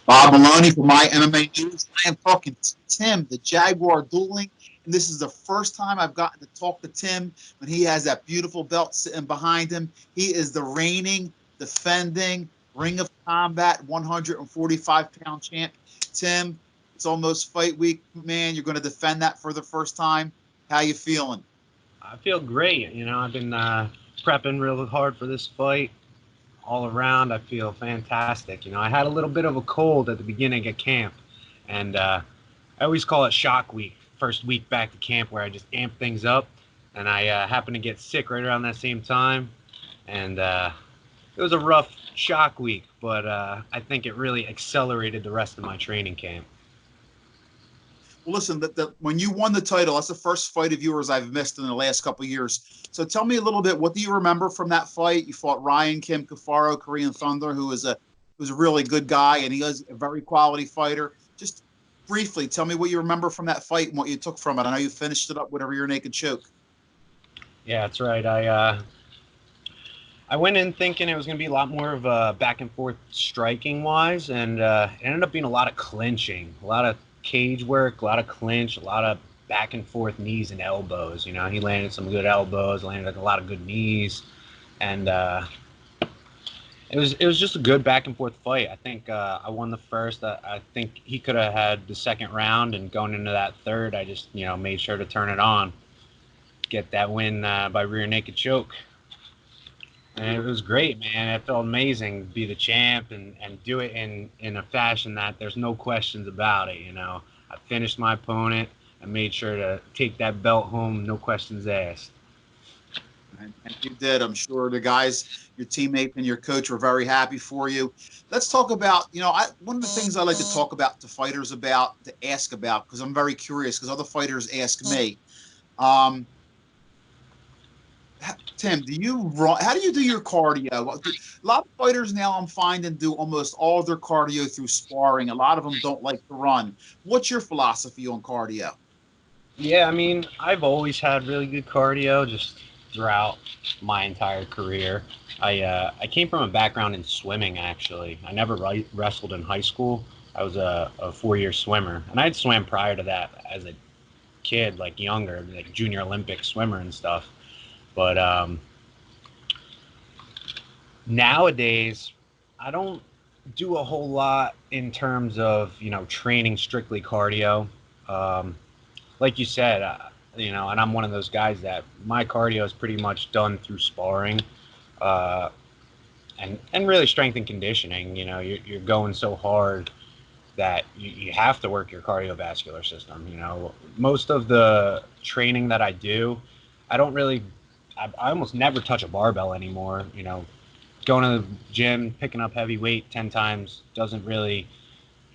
Bob Maloney for my MMA News. I am talking to Tim, the Jaguar Dooling, and this is the first time I've gotten to talk to Tim when he has that beautiful belt sitting behind him. He is the reigning, defending Ring of Combat 145-pound champ. Tim, it's almost fight week, man. You're going to defend that for the first time. How you feeling? I feel great. I've been prepping real hard for this fight. All around, I feel fantastic. I had a little bit of a cold at the beginning of camp, and I always call it shock week, first week back to camp, where I just amp things up, and I happened to get sick right around that same time, and it was a rough shock week, but I think it really accelerated the rest of my training camp. Well, listen, when you won the title, that's the first fight of yours I've missed in the last couple of years. So tell me a little bit. What do you remember from that fight? You fought Ryan Kim Cafaro, Korean Thunder, who was a really good guy, and he was a very quality fighter. Just briefly, tell me what you remember from that fight and what you took from it. I know you finished it up with a rear naked choke. Yeah, that's right. I went in thinking it was going to be a lot more of a back and forth striking wise, and it ended up being a lot of clinching, a lot of cage work, a lot of clinch, a lot of back and forth knees and elbows. He landed some good elbows, landed a lot of good knees, and it was just a good back and forth fight. I think I won the first. I think he could have had the second round, and going into that third, I just made sure to turn it on, get that win by rear naked choke. And it was great, man. It felt amazing to be the champ and do it in a fashion that there's no questions about it. I finished my opponent. I made sure to take that belt home, no questions asked. And you did. I'm sure the guys, your teammates and your coach were very happy for you. Let's talk about, one of the things I like to talk about to fighters about, to ask about, because I'm very curious, because other fighters ask me. Um, Tim, do you run? How do you do your cardio? A lot of fighters now I'm finding do almost all of their cardio through sparring. A lot of them don't like to run. What's your philosophy on cardio? Yeah, I mean, I've always had really good cardio just throughout my entire career. I came from a background in swimming, actually. I never wrestled in high school. I was a 4-year swimmer, and I'd swam prior to that as a kid, like younger, like junior Olympic swimmer and stuff. But nowadays, I don't do a whole lot in terms of training strictly cardio. Um, like you said, and I'm one of those guys that my cardio is pretty much done through sparring, uh, and really strength and conditioning. You're going so hard that you have to work your cardiovascular system. Most of the training that I do, I don't really, I almost never touch a barbell anymore. Going to the gym, picking up heavy weight 10 times doesn't really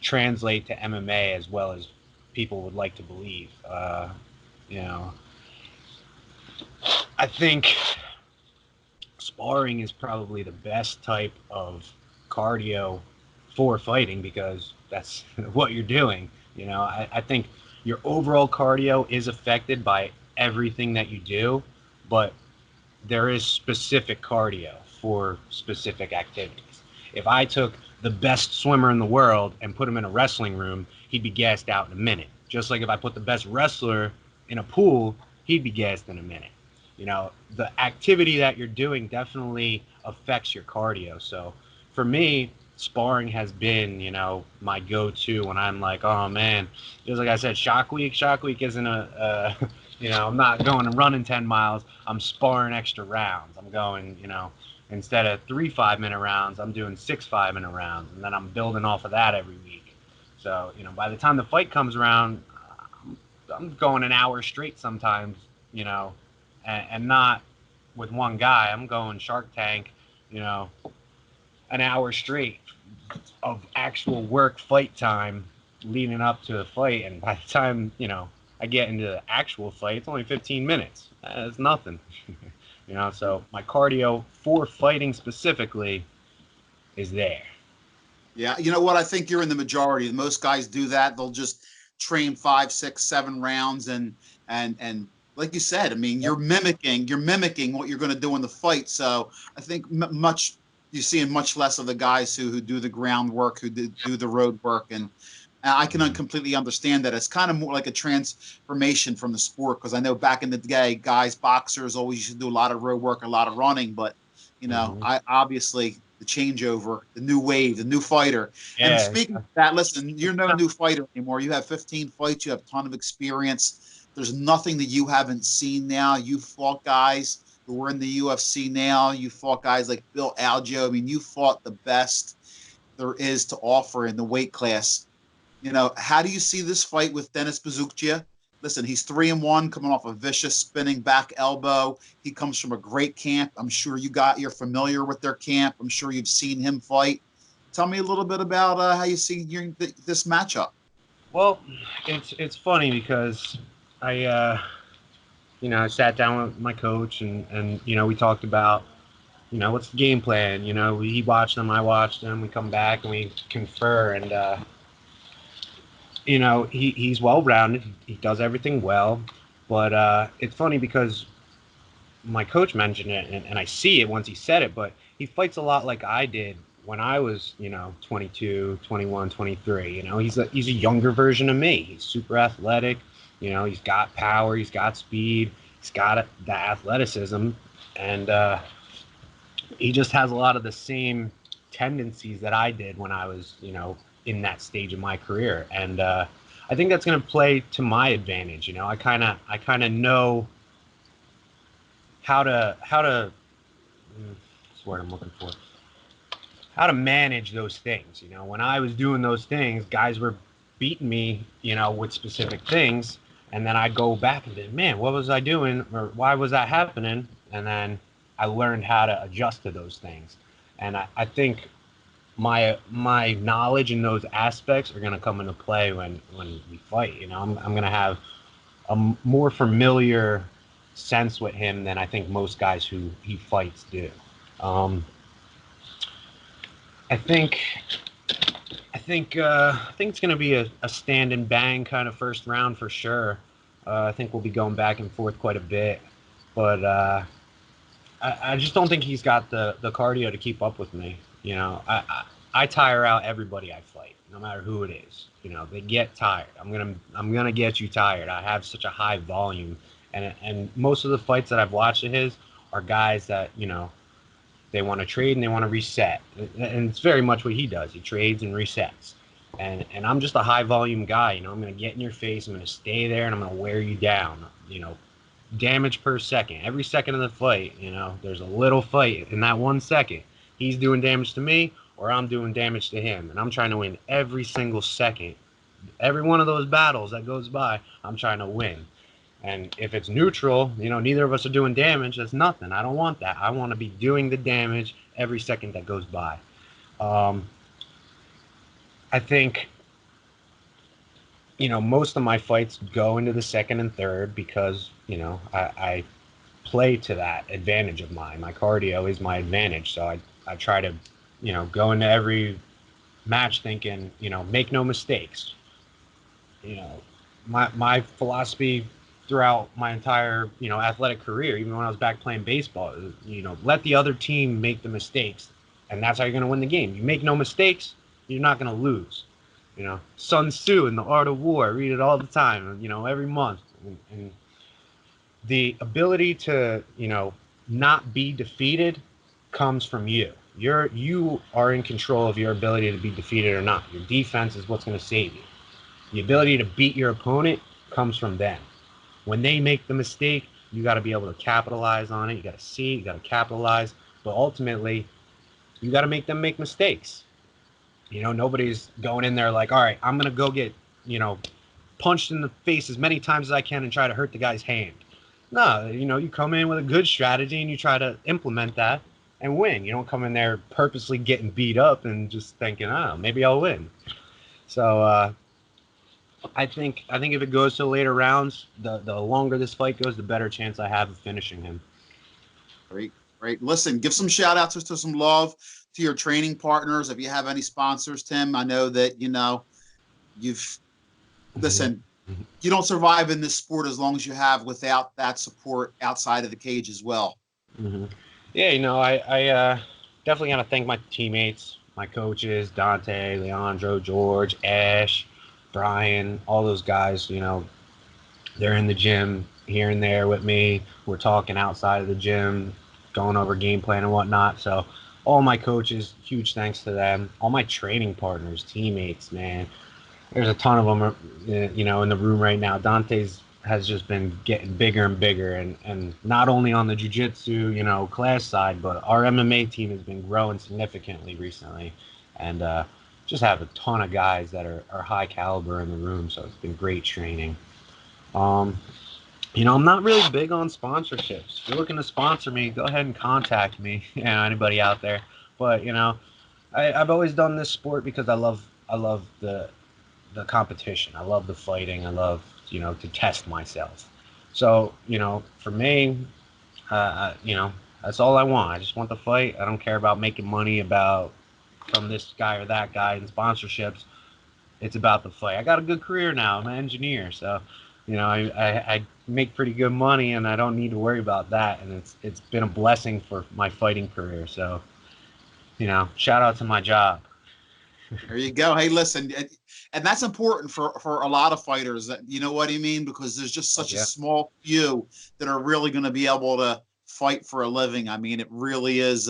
translate to MMA as well as people would like to believe. You know, I think sparring is probably the best type of cardio for fighting because that's what you're doing. I think your overall cardio is affected by everything that you do, but there is specific cardio for specific activities. If I took the best swimmer in the world and put him in a wrestling room, he'd be gassed out in a minute. Just like if I put the best wrestler in a pool, he'd be gassed in a minute. The activity that you're doing definitely affects your cardio. So for me, sparring has been, my go-to when I'm like, oh man, just like I said, shock week. Shock week isn't I'm not going and running 10 miles. I'm sparring extra rounds. I'm going, instead of 3 5-minute rounds, I'm doing 6 5-minute rounds, and then I'm building off of that every week. So, by the time the fight comes around, I'm going an hour straight sometimes, you know, and not with one guy. I'm going Shark Tank, you know, an hour straight of actual work fight time leading up to the fight. And by the time, I get into the actual fight, it's only 15 minutes. That's nothing. So my cardio for fighting specifically is there. Yeah, you know what? I think you're in the majority. Most guys do that. They'll just train 5, 6, 7 rounds, and like you said, I mean, Yep. you're mimicking what you're going to do in the fight. So I think much, you're seeing much less of the guys who do the groundwork, who do the road work, and I can completely understand that. It's kind of more like a transformation from the sport, because I know back in the day, guys, boxers always used to do a lot of road work, a lot of running, but I obviously the changeover, the new wave, the new fighter. And Yeah. speaking of that, listen, you're no new fighter anymore. You have 15 fights. You have a ton of experience. There's nothing that you haven't seen now. You fought guys who are in the UFC now. You fought guys like Bill Algeo. I mean, you fought the best there is to offer in the weight class. How do you see this fight with Dennis Buzukja? Listen, he's 3-1, coming off a vicious spinning back elbow. He comes from a great camp. I'm sure you're familiar with their camp. I'm sure you've seen him fight. Tell me a little bit about how you see this matchup. Well, it's funny because I sat down with my coach and we talked about what's the game plan. He watched them, I watched them. We come back and we confer, and he's well rounded. He does everything well, but it's funny because my coach mentioned it, and I see it once he said it, but he fights a lot like I did when I was 22, 21, 23. He's a younger version of me. He's super athletic. He's got power, he's got speed, he's got the athleticism, and he just has a lot of the same tendencies that I did when I was in that stage of my career, and I think that's going to play to my advantage. I kind of know how to what's the word I'm looking for, how to manage those things. When I was doing those things, guys were beating me with specific things, and then I'd go back and think, man, what was I doing, or why was that happening? And then I learned how to adjust to those things, and I think my knowledge in those aspects are going to come into play when we fight. I'm going to have a more familiar sense with him than I think most guys who he fights do. I think it's going to be a stand and bang kind of first round for sure. I think we'll be going back and forth quite a bit, but I just don't think he's got the cardio to keep up with me. I tire out everybody I fight, no matter who it is. They get tired. I'm gonna get you tired. I have such a high volume, and most of the fights that I've watched of his are guys that they want to trade and they want to reset, and it's very much what he does. He trades and resets, and I'm just a high volume guy. I'm gonna get in your face. I'm gonna stay there, and I'm gonna wear you down. Damage per second. Every second of the fight, there's a little fight in that 1 second. He's doing damage to me, or I'm doing damage to him, and I'm trying to win every single second. Every one of those battles that goes by, I'm trying to win. And if it's neutral, neither of us are doing damage, that's nothing. I don't want that. I want to be doing the damage every second that goes by. I think most of my fights go into the second and third because I play to that advantage of mine. My cardio is my advantage, so I try to go into every match thinking make no mistakes. My philosophy throughout my entire athletic career, even when I was back playing baseball, let the other team make the mistakes, and that's how you're going to win the game. You make no mistakes, you're not going to lose. Sun Tzu in The Art of War, I read it all the time, every month. And the ability to, not be defeated comes from you. You are in control of your ability to be defeated or not. Your defense is what's going to save you. The ability to beat your opponent comes from them. When they make the mistake, you got to be able to capitalize on it. You got to see, you got to capitalize. But ultimately, you got to make them make mistakes. Nobody's going in there like, all right, I'm going to go get, punched in the face as many times as I can and try to hurt the guy's hand. No, you come in with a good strategy and you try to implement that and win. You don't come in there purposely getting beat up and just thinking, maybe I'll win. So I think if it goes to later rounds, the longer this fight goes, the better chance I have of finishing him. Great. Listen, give some shout outs to some love to your training partners. If you have any sponsors, Tim, I know that, you've listen, you don't survive in this sport as long as you have without that support outside of the cage as well. Mm-hmm. Yeah, definitely got to thank my teammates, my coaches, Dante, Leandro, George, Ash, Brian, all those guys. They're in the gym here and there with me. We're talking outside of the gym, going over game plan and whatnot. So all my coaches, huge thanks to them. All my training partners, teammates, man. There's a ton of them, in the room right now. Dante's has just been getting bigger and bigger, and not only on the jiu-jitsu, class side, but our MMA team has been growing significantly recently, and just have a ton of guys that are high caliber in the room. So it's been great training. Um, I'm not really big on sponsorships. If you're looking to sponsor me, go ahead and contact me. Anybody out there. But I've always done this sport because I love the competition. I love the fighting. I love to test myself. So for me, that's all I want. I just want to fight. I don't care about making money about from this guy or that guy and sponsorships. It's about the fight. I got a good career now. I'm an engineer, so I make pretty good money, and I don't need to worry about that. And it's been a blessing for my fighting career. So shout out to my job. There you go. Hey, listen, and that's important for a lot of fighters. That you know what I mean, because there's just Oh, such a yeah. small few that are really going to be able to fight for a living. I mean, it really is.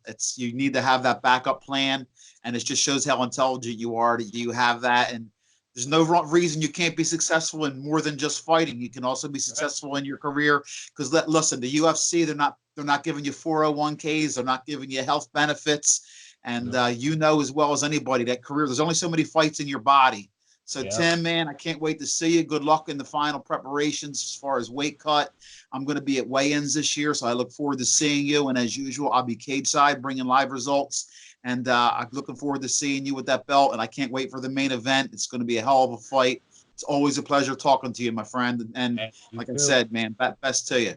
It's you need to have that backup plan, and it just shows how intelligent you are that you have that. And there's no reason you can't be successful in more than just fighting. You can also be Right. successful in your career because listen, the UFC they're not giving you 401ks, they're not giving you health benefits. And Nope. you know as well as anybody that career, there's only so many fights in your body. So, Yep. Tim, man, I can't wait to see you. Good luck in the final preparations as far as weight cut. I'm going to be at weigh-ins this year, so I look forward to seeing you. And as usual, I'll be cage side bringing live results. And I'm looking forward to seeing you with that belt. And I can't wait for the main event. It's going to be a hell of a fight. It's always a pleasure talking to you, my friend. And Hey, you like I too. said, man, best to you.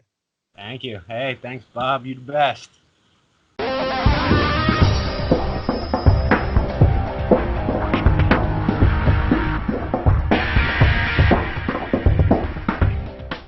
Thank you. Hey, thanks, Bob. You the best.